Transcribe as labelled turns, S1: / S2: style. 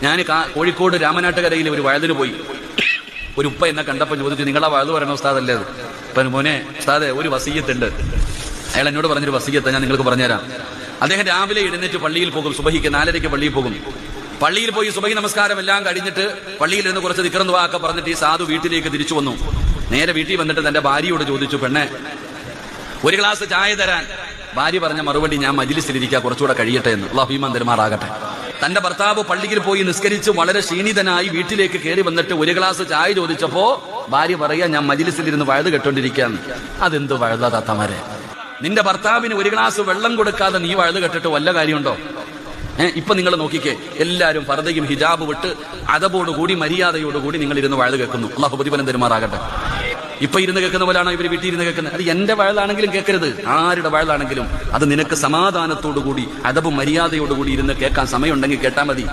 S1: ഞാൻ കോഴിക്കോട് രാമനാട്ടുകരയിൽ ഒരു വഴുതിന് പോയി. ഒരു ഉപ്പ എന്നെ കണ്ടപ്പോൾ ചോദിച്ചു, നിങ്ങളാ വഴുത് പറയണ ഉസ്താദല്ലേ അത്? അപ്പം മോനെ ഉസ്താദെ, ഒരു വസീയത്തുണ്ട്. അയാൾ എന്നോട് പറഞ്ഞൊരു വസീയത്ത് ഞാൻ നിങ്ങൾക്ക് പറഞ്ഞുതരാം. അദ്ദേഹം രാവിലെ എഴുന്നേറ്റ് പള്ളിയിൽ പോകും. സുബഹിക്ക് 4:30 പള്ളിയിൽ പോകും. പള്ളിയിൽ പോയി സുബഹി നമസ്കാരം എല്ലാം കഴിഞ്ഞിട്ട് പള്ളിയിൽ നിന്ന് കുറച്ച് ദിക്റും ദുആ പറഞ്ഞിട്ട് ഈ സാധു വീട്ടിലേക്ക് തിരിച്ചു വന്നു. നേരെ വീട്ടിൽ വന്നിട്ട് തന്റെ ഭാര്യയോട് ചോദിച്ചു, പെണ്ണെ ഒരു ഗ്ലാസ് ചായ തരാൻ. ഭാര്യ പറഞ്ഞ മറുപടി, ഞാൻ മജ്ലിസിലിരിക്കുക, കുറച്ചുകൂടെ കഴിയട്ടെ എന്ന്. അല്ലാഹു ഈമാൻ തരുമാറാകട്ടെ. തന്റെ ഭർത്താവ് പള്ളിയിൽ പോയി നിസ്കരിച്ച് വളരെ ക്ഷീണിതനായി വീട്ടിലേക്ക് കയറി വന്നിട്ട് ഒരു ഗ്ലാസ് ചായ ചോദിച്ചപ്പോ ഭാര്യ പറയാ, ഞാൻ മജ്ലിസിലിരുന്ന് വഴുത് കെട്ടോണ്ടിരിക്കാന്ന്. അതെന്ത് വഴുതാ താത്തമാരെ? നിന്റെ ഭർത്താവിന് ഒരു ഗ്ലാസ് വെള്ളം കൊടുക്കാതെ നീ വഴുത് കെട്ടിട്ട് വല്ല കാര്യമുണ്ടോ? ഇപ്പൊ നിങ്ങൾ നോക്കിക്കേ, എല്ലാവരും ഫർദയും ഹിജാബ് വിട്ട് അദബോടുകൂടി മര്യാദയോടുകൂടി നിങ്ങൾ ഇരുന്ന് വഴുത് കേൾക്കുന്നു. അല്ലാഹു പ്രതിഫലം തരുമാറാകട്ടെ. ഇപ്പൊ ഇരുന്ന് കേൾക്കുന്ന പോലാണോ ഇവര് വീട്ടിൽ ഇരുന്ന് കേൾക്കുന്നത്? അത് എന്റെ വഴുതാണെങ്കിലും കേൾക്കരുത്, ആരുടെ വഴുതാണെങ്കിലും അത് നിനക്ക് സമാധാനത്തോടുകൂടി അദബും മര്യാദയോടുകൂടി ഇരുന്ന് കേൾക്കാൻ സമയമുണ്ടെങ്കിൽ കേട്ടാൽ മതി.